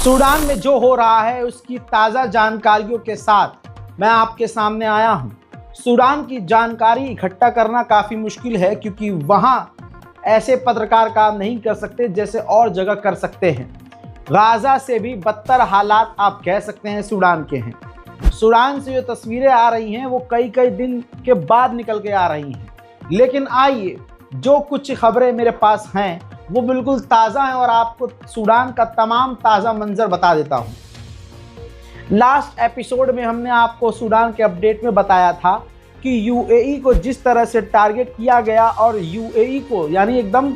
Sudan में जो हो रहा है उसकी ताज़ा जानकारियों के साथ मैं आपके सामने आया हूं। सूडान की जानकारी इकट्ठा करना काफ़ी मुश्किल है क्योंकि वहां ऐसे पत्रकार काम नहीं कर सकते जैसे और जगह कर सकते हैं। गाज़ा से भी बदतर हालात आप कह सकते हैं सूडान के हैं। सूडान से जो तस्वीरें आ रही हैं वो कई दिन के बाद निकल के आ रही हैं, लेकिन आइए जो कुछ खबरें मेरे पास हैं वो बिल्कुल ताज़ा हैं और आपको सूडान का तमाम ताज़ा मंजर बता देता हूं। लास्ट एपिसोड में हमने आपको सूडान के अपडेट में बताया था कि यूएई को जिस तरह से टारगेट किया गया और यूएई को यानी एकदम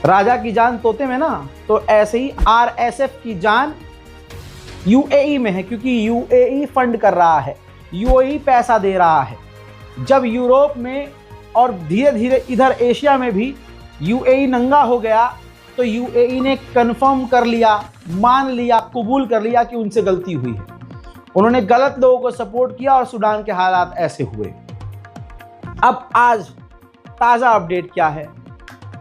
राजा की जान तोते में ना, तो ऐसे ही आरएसएफ की जान यूएई में है क्योंकि यूएई फंड कर रहा है, यूएई पैसा दे रहा है। जब यूरोप में और धीरे धीरे इधर एशिया में भी यूएई नंगा हो गया तो यूएई ने कंफर्म कर लिया, मान लिया, कबूल कर लिया कि उनसे गलती हुई है। उन्होंने गलत लोगों को सपोर्ट किया और सूडान के हालात ऐसे हुए। अब आज ताज़ा अपडेट क्या है?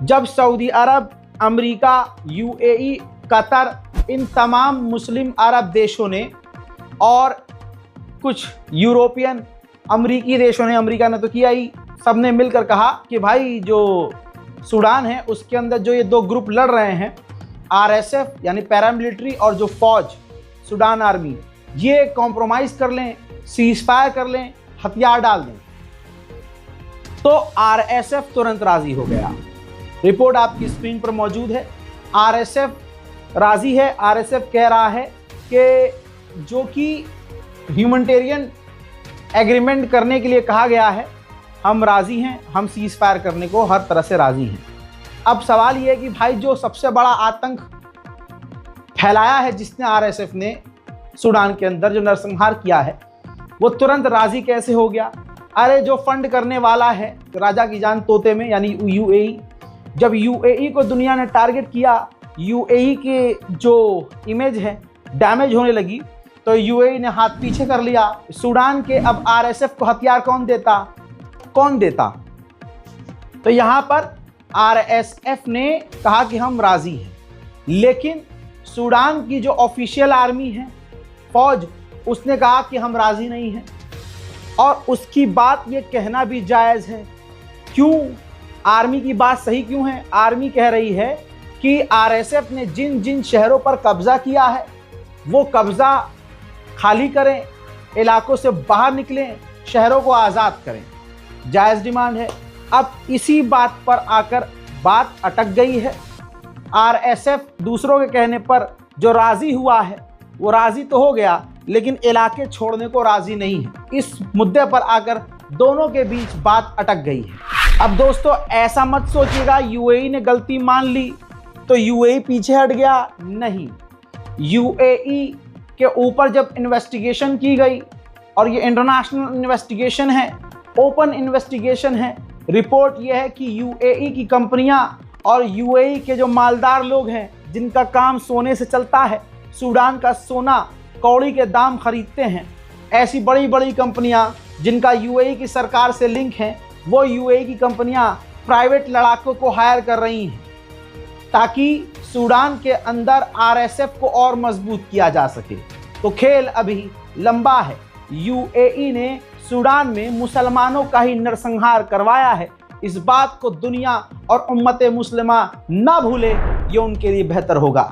जब सऊदी अरब, अमेरिका, यूएई, कतर, इन तमाम मुस्लिम अरब देशों ने और कुछ यूरोपियन अमरीकी देशों ने, अमेरिका ने तो किया ही, सबने मिलकर कहा कि भाई जो सूडान है उसके अंदर जो ये दो ग्रुप लड़ रहे हैं, आरएसएफ यानी पैरामिलिट्री और जो फौज सूडान आर्मी, ये कॉम्प्रोमाइज़ कर लें, सीज़फायर कर लें, हथियार डाल दें। तो आरएसएफ तुरंत राज़ी हो गया। रिपोर्ट आपकी स्क्रीन पर मौजूद है। आरएसएफ राज़ी है। आरएसएफ कह रहा है कि जो कि ह्यूमैनिटेरियन एग्रीमेंट करने के लिए कहा गया है, हम राज़ी हैं, हम सीज़ फायर करने को हर तरह से राज़ी हैं। अब सवाल ये है कि भाई जो सबसे बड़ा आतंक फैलाया है जिसने आरएसएफ ने सूडान के अंदर जो नरसंहार किया है, वो तुरंत राज़ी कैसे हो गया? अरे जो फंड करने वाला है राजा की जान तोते में यानी यूएई, जब यूएई को दुनिया ने टारगेट किया, यूएई के जो इमेज है डैमेज होने लगी, तो यूएई ने हाथ पीछे कर लिया। सूडान के अब आरएसएफ को हथियार कौन देता? तो यहाँ पर आरएसएफ ने कहा कि हम राज़ी हैं, लेकिन सूडान की जो ऑफिशियल आर्मी है, फौज, उसने कहा कि हम राज़ी नहीं हैं। और उसकी बात ये कहना भी जायज़ है। क्यों? आर्मी की बात सही क्यों है? आर्मी कह रही है कि आरएसएफ ने जिन जिन शहरों पर कब्ज़ा किया है वो कब्ज़ा खाली करें, इलाकों से बाहर निकलें, शहरों को आज़ाद करें। जायज़ डिमांड है। अब इसी बात पर आकर बात अटक गई है। आरएसएफ दूसरों के कहने पर जो राज़ी हुआ है वो राज़ी तो हो गया, लेकिन इलाके छोड़ने को राज़ी नहीं है। इस मुद्दे पर आकर दोनों के बीच बात अटक गई है। अब दोस्तों ऐसा मत सोचिएगा यूएई ने गलती मान ली तो यूएई पीछे हट गया, नहीं। यूएई के ऊपर जब इन्वेस्टिगेशन की गई, और ये इंटरनेशनल इन्वेस्टिगेशन है, ओपन इन्वेस्टिगेशन है, रिपोर्ट ये है कि यूएई की कंपनियां और यूएई के जो मालदार लोग हैं जिनका काम सोने से चलता है, सूडान का सोना कौड़ी के दाम खरीदते हैं, ऐसी बड़ी बड़ी कंपनियां जिनका यूएई की सरकार से लिंक है, वो यूएई की कंपनियां प्राइवेट लड़ाकों को हायर कर रही हैं ताकि सूडान के अंदर आरएसएफ को और मजबूत किया जा सके। तो खेल अभी लंबा है। यूएई ने सूडान में मुसलमानों का ही नरसंहार करवाया है। इस बात को दुनिया और उम्मत मुस्लिमा ना भूले, ये उनके लिए बेहतर होगा।